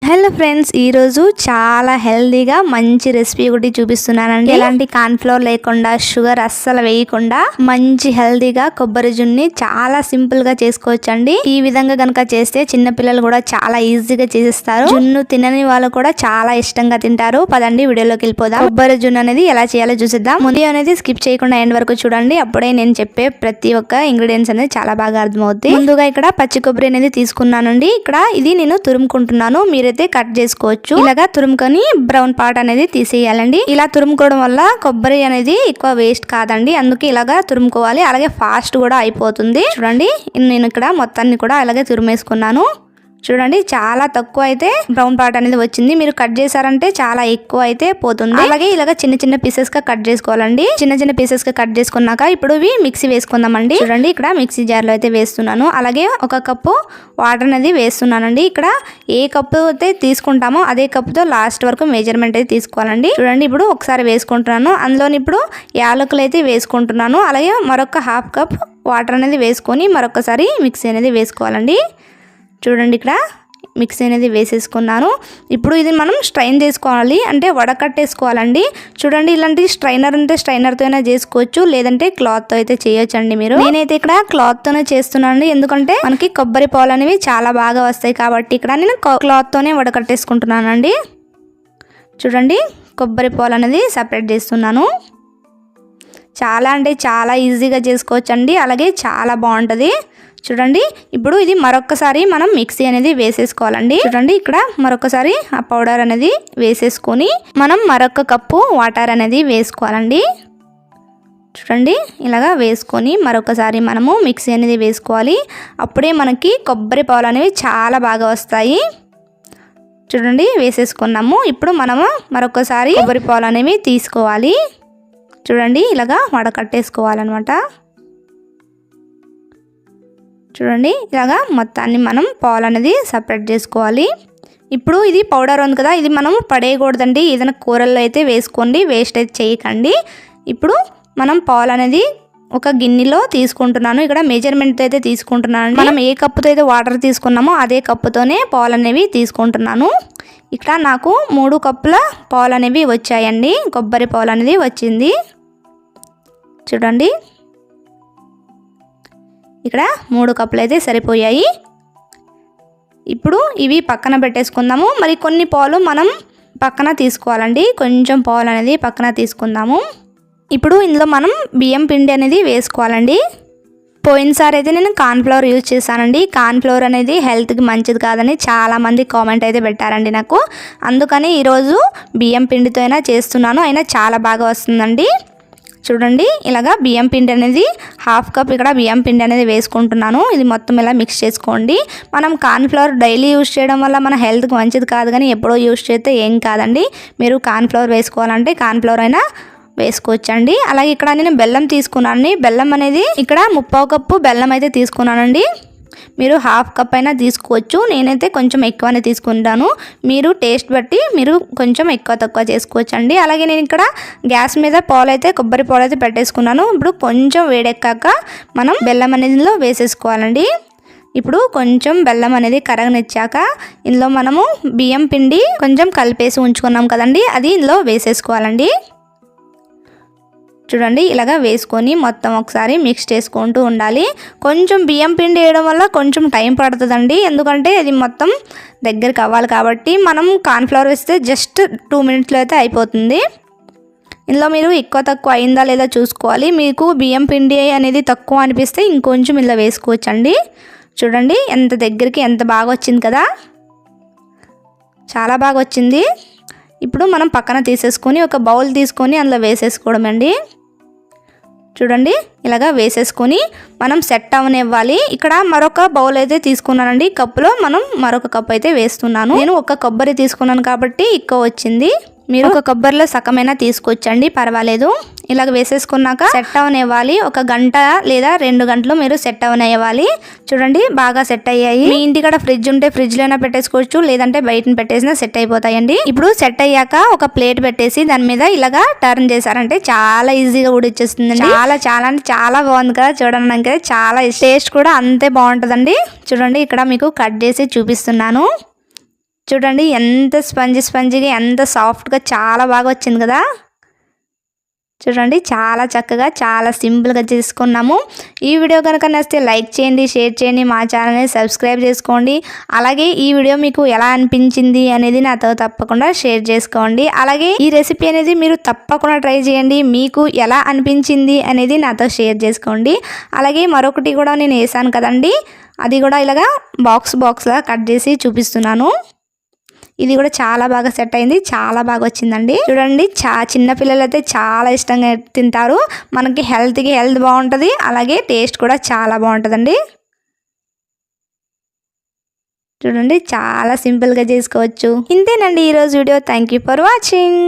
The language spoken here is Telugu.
హలో ఫ్రెండ్స్, ఈరోజు చాలా హెల్దీగా మంచి రెసిపీ ఒకటి చూపిస్తున్నానండి. ఎలాంటి కార్న్ఫ్లోర్ లేకుండా, షుగర్ అస్సలు వేయకుండా మంచి హెల్దీగా కొబ్బరి జున్ని చాలా సింపుల్ గా చేసుకోవచ్చండి. ఈ విధంగా గనక చేస్తే చిన్నపిల్లలు కూడా చాలా ఈజీగా చేసేస్తారు. జున్ను తినని వాళ్ళు కూడా చాలా ఇష్టంగా తింటారు. పదండి వీడియోలోకి వెళ్ళిపోదాం. కొబ్బరి జున్ను అనేది ఎలా చేయాలో చూసిద్దాం. ముందు అనేది స్కిప్ చేయకుండా ఎండ్ వరకు చూడండి. అప్పుడే నేను చెప్పే ప్రతి ఒక్క ఇంగ్రీడియంట్స్ అనేది చాలా బాగా అర్థమవుతాయి. ముందుగా ఇక్కడ పచ్చి కొబ్బరి అనేది తీసుకున్నానండి. ఇక్కడ ఇది నేను తురుముకుంటున్నాను. మీరైతే కట్ చేసుకోవచ్చు. ఇలాగా తురుముకొని బ్రౌన్ పార్ట్ అనేది తీసేయాలండి. ఇలా తురుముకోవడం వల్ల కొబ్బరి అనేది ఎక్కువ వేస్ట్ కాదండి. అందుకే ఇలాగా తురుముకోవాలి. అలాగే ఫాస్ట్ కూడా అయిపోతుంది. చూడండి, నేను ఇక్కడ మొత్తాన్ని కూడా అలాగే తురిమేసుకున్నాను. చూడండి, చాలా తక్కువ అయితే బ్రౌన్ పార్ట్ అనేది వచ్చింది. మీరు కట్ చేశారంటే చాలా ఎక్కువ అయితే పోతుంది. అలాగే ఇలాగ చిన్న చిన్న పీసెస్ గా కట్ చేసుకోవాలండి. చిన్న చిన్న పీసెస్ గా కట్ చేసుకున్నాక ఇప్పుడు ఇవి మిక్సీ వేసుకుందామండి. చూడండి, ఇక్కడ మిక్సీ జార్ లో అయితే వేస్తున్నాను. అలాగే ఒక కప్పు వాటర్ అనేది వేస్తున్నానండి. ఇక్కడ ఏ కప్పు అయితే తీసుకుంటామో అదే కప్పుతో లాస్ట్ వరకు మెజర్మెంట్ అయితే తీసుకోవాలండి. చూడండి, ఇప్పుడు ఒకసారి వేసుకుంటున్నాను. అందులోని ఇప్పుడు యాలకులు అయితే వేసుకుంటున్నాను. అలాగే మరొక హాఫ్ కప్ వాటర్ అనేది వేసుకొని మరొకసారి మిక్సీ అనేది వేసుకోవాలండి. చూడండి, ఇక్కడ మిక్సీ అనేది వేసేసుకున్నాను. ఇప్పుడు ఇది మనం స్ట్రైన్ చేసుకోవాలి, అంటే వడకట్టేసుకోవాలండి. చూడండి, ఇలాంటి స్ట్రైనర్ ఉంటే స్ట్రైనర్తో అయినా చేసుకోవచ్చు, లేదంటే క్లాత్తో అయితే చేయొచ్చండి. మీరు నేనైతే ఇక్కడ క్లాత్తోనే చేస్తున్నాను, ఎందుకంటే మనకి కొబ్బరి పాలు అనేవి చాలా బాగా వస్తాయి కాబట్టి ఇక్కడ నేను క్లాత్తోనే వడకట్టేసుకుంటున్నానండి. చూడండి, కొబ్బరి పాలు అనేది సపరేట్ చేస్తున్నాను. చాలా అంటే చాలా ఈజీగా చేసుకోవచ్చండి. అలాగే చాలా బాగుంటుంది. చూడండి, ఇప్పుడు ఇది మరొకసారి మనం మిక్సీ అనేది వేసేసుకోవాలండి. చూడండి, ఇక్కడ మరొకసారి ఆ పౌడర్ అనేది వేసేసుకొని మనం మరొక కప్పు వాటర్ అనేది వేసుకోవాలండి. చూడండి, ఇలాగా వేసుకొని మరొకసారి మనము మిక్సీ అనేది వేసుకోవాలి. అప్పుడే మనకి కొబ్బరి పాలు అనేవి చాలా బాగా వస్తాయి. చూడండి, వేసేసుకున్నాము. ఇప్పుడు మనము మరొకసారి కొబ్బరి పాలు అనేవి తీసుకోవాలి. చూడండి, ఇలాగా వడకట్టేసుకోవాలన్నమాట. చూడండి, ఇలాగా మొత్తాన్ని మనం పాలు అనేది సపరేట్ చేసుకోవాలి. ఇప్పుడు ఇది పౌడర్ ఉంది కదా, ఇది మనం పడేయకూడదండి. ఏదైనా కూరల్లో అయితే వేసుకోండి, వేస్ట్ అయితే చేయకండి. ఇప్పుడు మనం పాలు అనేది ఒక గిన్నెలో తీసుకుంటున్నాను. ఇక్కడ మెజర్మెంట్ అయితే తీసుకుంటున్నాను. మనం ఏ కప్పుతో అయితే వాటర్ తీసుకున్నామో అదే కప్పుతోనే పాలు అనేవి తీసుకుంటున్నాను. ఇక్కడ నాకు 3 కప్పుల పాలు అనేవి వచ్చాయండి. కొబ్బరి పాలు అనేది వచ్చింది. చూడండి, ఇక్కడ 3 కప్పులు అయితే సరిపోయాయి. ఇప్పుడు ఇవి పక్కన పెట్టేసుకుందాము. మరి కొన్ని పాలు మనం పక్కన తీసుకోవాలండి. కొంచెం పాలు అనేది పక్కన తీసుకుందాము. ఇప్పుడు ఇందులో మనం బియ్యం పిండి అనేది వేసుకోవాలండి. పోయినసారి అయితే నేను కార్న్ఫ్లవర్ యూజ్ చేశానండి. కార్న్ఫ్లవర్ అనేది హెల్త్కి మంచిది కాదని చాలామంది కామెంట్ అయితే పెట్టారండి నాకు. అందుకని ఈరోజు బియ్యం పిండితో అయినా చేస్తున్నాను. అయినా చాలా బాగా వస్తుందండి. చూడండి, ఇలాగా బియ్యం పిండి అనేది హాఫ్ కప్ ఇక్కడ బియ్యం పిండి అనేది వేసుకుంటున్నాను. ఇది మొత్తం ఇలా మిక్స్ చేసుకోండి. మనం కార్న్ఫ్లవర్ డైలీ యూజ్ చేయడం వల్ల మన హెల్త్కి మంచిది కాదు, కానీ ఎప్పుడో యూజ్ చేస్తే ఏం కాదండి. మీరు కార్న్ఫ్లవర్ వేసుకోవాలంటే కార్న్ఫ్లవర్ అయినా వేసుకోవచ్చండి. అలాగే ఇక్కడ నేను బెల్లం తీసుకున్నాను. బెల్లం అనేది ఇక్కడ 3/4 కప్పు బెల్లం అయితే తీసుకున్నానండి. మీరు హాఫ్ కప్ అయినా తీసుకోవచ్చు. నేనైతే కొంచెం ఎక్కువనే తీసుకుంటాను. మీరు టేస్ట్ బట్టి మీరు కొంచెం ఎక్కువ తక్కువ చేసుకోవచ్చు అండి. అలాగే నేను ఇక్కడ గ్యాస్ మీద పాలు అయితే కొబ్బరి పాలు అయితే పెట్టేసుకున్నాను. ఇప్పుడు కొంచెం వేడెక్కాక మనం బెల్లం అనేది వేసేసుకోవాలండి. ఇప్పుడు కొంచెం బెల్లం అనేది కరగనిచ్చాక ఇందులో మనము బియ్యం పిండి కొంచెం కలిపేసి ఉంచుకున్నాం కదండి, అది ఇందులో వేసేసుకోవాలండి. చూడండి, ఇలాగా వేసుకొని మొత్తం ఒకసారి మిక్స్ చేసుకుంటూ ఉండాలి. కొంచెం బియ్యం పిండి వేయడం వల్ల కొంచెం టైం పడుతుందండి, ఎందుకంటే ఇది మొత్తం దగ్గరికి అవ్వాలి కాబట్టి. మనం కార్న్ఫ్లవర్ వేస్తే జస్ట్ 2 మినిట్స్లో అయితే అయిపోతుంది. ఇందులో మీరు ఎక్కువ తక్కువ అయిందా లేదా చూసుకోవాలి. మీకు బియ్యం పిండి అనేది తక్కువ అనిపిస్తే ఇంకొంచెం ఇందులో వేసుకోవచ్చండి. చూడండి, ఎంత దగ్గరికి ఎంత బాగా వచ్చింది కదా, చాలా బాగా వచ్చింది. ఇప్పుడు మనం పక్కన తీసేసుకొని ఒక బౌల్ తీసుకొని అందులో వేసేసుకోవడం అండి. చూడండి, ఇలాగా వేసేసుకొని మనం సెట్ అవనివ్వాలి. ఇక్కడ మరొక బౌల్ అయితే తీసుకున్నానండి. కప్పులో మనం మరొక కప్పు అయితే వేస్తున్నాను. నేను ఒక కొబ్బరి తీసుకున్నాను కాబట్టి ఎక్కువ వచ్చింది. మీరు ఒక కొబ్బరిలో సగమైనా తీసుకోవచ్చండి, పర్వాలేదు. ఇలాగ వేసేసుకున్నాక సెట్ అవనివ్వాలి. 1 గంట లేదా 2 గంటలు మీరు సెట్ అవనివ్వాలి. చూడండి, బాగా సెట్ అయ్యాయి. మీ ఇంటికాడ ఫ్రిడ్జ్ ఉంటే ఫ్రిడ్జ్లోనే పెట్టేసుకోవచ్చు, లేదంటే బయట పెట్టేసినా సెట్ అయిపోతాయండి. ఇప్పుడు సెట్ అయ్యాక ఒక ప్లేట్ పెట్టేసి దాని మీద ఇలాగా టర్న్ చేశారంటే చాలా ఈజీగా ఉడిచ్చేస్తుంది. చాలా చాలా అంటే చాలా బాగుంది కదా చూడడానికి. చాలా టేస్ట్ కూడా అంతే బాగుంటుందండి. చూడండి, ఇక్కడ మీకు కట్ చేసి చూపిస్తున్నాను. చూడండి ఎంత స్పంజిగా ఎంత సాఫ్ట్గా చాలా బాగా వచ్చింది కదా. చూడండి చాలా చక్కగా చాలా సింపుల్గా చేసుకున్నాము. ఈ వీడియో కనుక నచ్చితే లైక్ చేయండి, షేర్ చేయండి, మా ఛానల్ని సబ్స్క్రైబ్ చేసుకోండి. అలాగే ఈ వీడియో మీకు ఎలా అనిపించింది అనేది నాతో తప్పకుండా షేర్ చేసుకోండి. అలాగే ఈ రెసిపీ అనేది మీరు తప్పకుండా ట్రై చేయండి. మీకు ఎలా అనిపించింది అనేది నాతో షేర్ చేసుకోండి. అలాగే మరొకటి కూడా నేను వేసాను కదండి, అది కూడా ఇలాగా బాక్స్లా కట్ చేసి చూపిస్తున్నాను. ఇది కూడా చాలా బాగా సెట్ అయింది, చాలా బాగా వచ్చిందండి. చూడండి చిన్న పిల్లలు అయితే చాలా ఇష్టంగా తింటారు. మనకి హెల్త్ బాగుంటుంది, అలాగే టేస్ట్ కూడా చాలా బాగుంటుందండి. చూడండి చాలా సింపుల్గా చేసుకోవచ్చు. ఇంతేనండి ఈరోజు video. Thank you for watching.